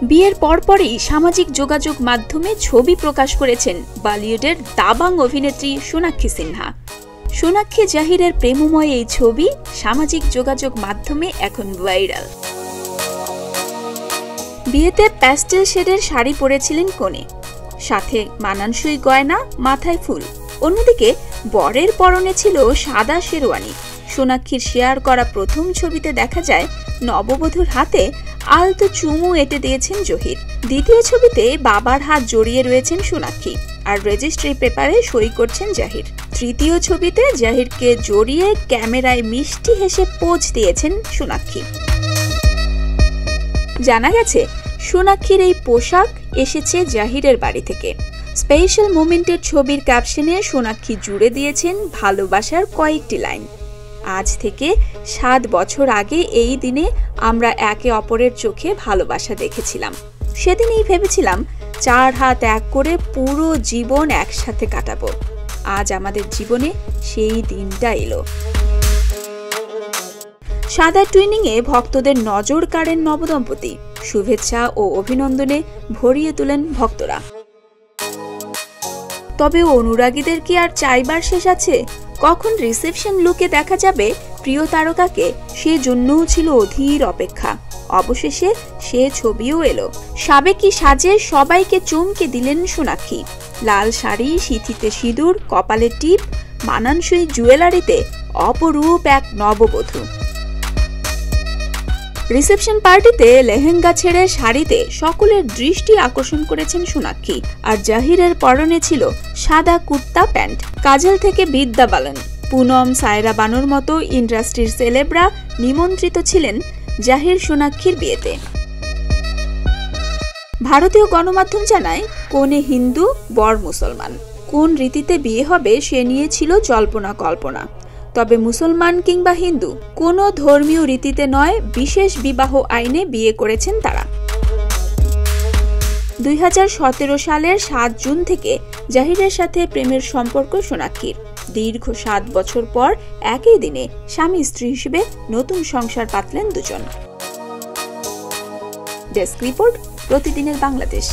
বিয়ের পরপরই সামাজিক যোগাযোগ মাধ্যমে ছবি প্রকাশ করেছেন বলিউডের দাবাং অভিনেত্রী সোনাক্ষী সিনহা। সোনাক্ষী জাহিরের প্রেমময় এই ছবি সামাজিক যোগাযোগ মাধ্যমে এখন ভাইরাল। বিয়েতে প্যাস্টেল শেডের শাড়ি পরেছিলেন কনে, সাথে মানানসই গয়না, মাথায় ফুল। অন্যদিকে বরের পরনে ছিল সাদা শেরওয়ানি। সোনাক্ষীর শেয়ার করা প্রথম ছবিতে দেখা যায় নববধূর হাতে আলতো চুমু এঁটে দিয়েছেন জহির। দ্বিতীয় ছবিতে বাবার হাত জড়িয়ে রয়েছেন সোনাক্ষী, আর রেজিস্ট্রি পেপারে সই করছেন জাহির। তৃতীয় ছবিতে জাহিরকে জড়িয়ে ক্যামেরায় মিষ্টি হেসে পোজ দিয়েছেন সোনাক্ষী। জানা গেছে সোনাক্ষীর এই পোশাক এসেছে জাহিরের বাড়ি থেকে। স্পেশাল মোমেন্টের ছবির ক্যাপশনে সোনাক্ষী জুড়ে দিয়েছেন ভালোবাসার কয়েকটি লাইন। আজ থেকে 7 বছর আগে এই দিনে আমরা একে অপরের চোখে ভালোবাসা দেখেছিলাম। সেদিনই ভেবেছিলাম 4 হাত এক করে পুরো জীবন একসাথে কাটাবো। আজ আমাদের জীবনে সেই দিনটা এলো। সাদা টুইনিংয়ে ভক্তদের নজর কাড়েন নবদম্পতি। শুভেচ্ছা ও অভিনন্দনে ভরিয়ে তোলেন ভক্তরা। তবে অনুরাগীদের কি আর চাইবার শেষ আছে? কখন রিসেপশন লুকে দেখা যাবে প্রিয় তারকাকে, সেজন্যও ছিল অধীর অপেক্ষা। অবশেষে সে ছবিও এলো। সাবেকি সাজে সবাইকে চমকে দিলেন সোনাক্ষী। লাল শাড়ি, সিঁথিতে সিঁদুর, কপালে টিপ, মানানসই জুয়েলারিতে অপরূপ এক নববধূ। রিসেপশন পার্টিতে লেহেঙ্গা ছেড়ে শাড়িতে সকলের দৃষ্টি আকর্ষণ করেছেন সোনাক্ষী। আর জাহিরের পরনে ছিল সাদা কুর্তা প্যান্ট। কাজল থেকে বিদ্যা বালান, পুনম, সায়রা বানুর মতো ইন্ডাস্ট্রির সেলেবরা নিমন্ত্রিত ছিলেন জাহির সোনাক্ষীর বিয়েতে। ভারতীয় গণমাধ্যম জানায় কনে হিন্দু, বর মুসলমান। কোন রীতিতে বিয়ে হবে সে নিয়ে ছিল জল্পনা কল্পনা। তবে মুসলমান কিংবা হিন্দু কোনো ধর্মীয় রীতিতে নয়, বিশেষ বিবাহ আইনে বিয়ে করেছেন তারা। 2017 সালের 7 জুন থেকে জাহিরের সাথে প্রেমের সম্পর্ক সোনাক্ষীর। দীর্ঘ 7 বছর পর একই দিনে স্বামী স্ত্রী হিসেবে নতুন সংসার পাতলেন দুজন। ডেস্ক রিপোর্ট, প্রতিদিনের বাংলাদেশ।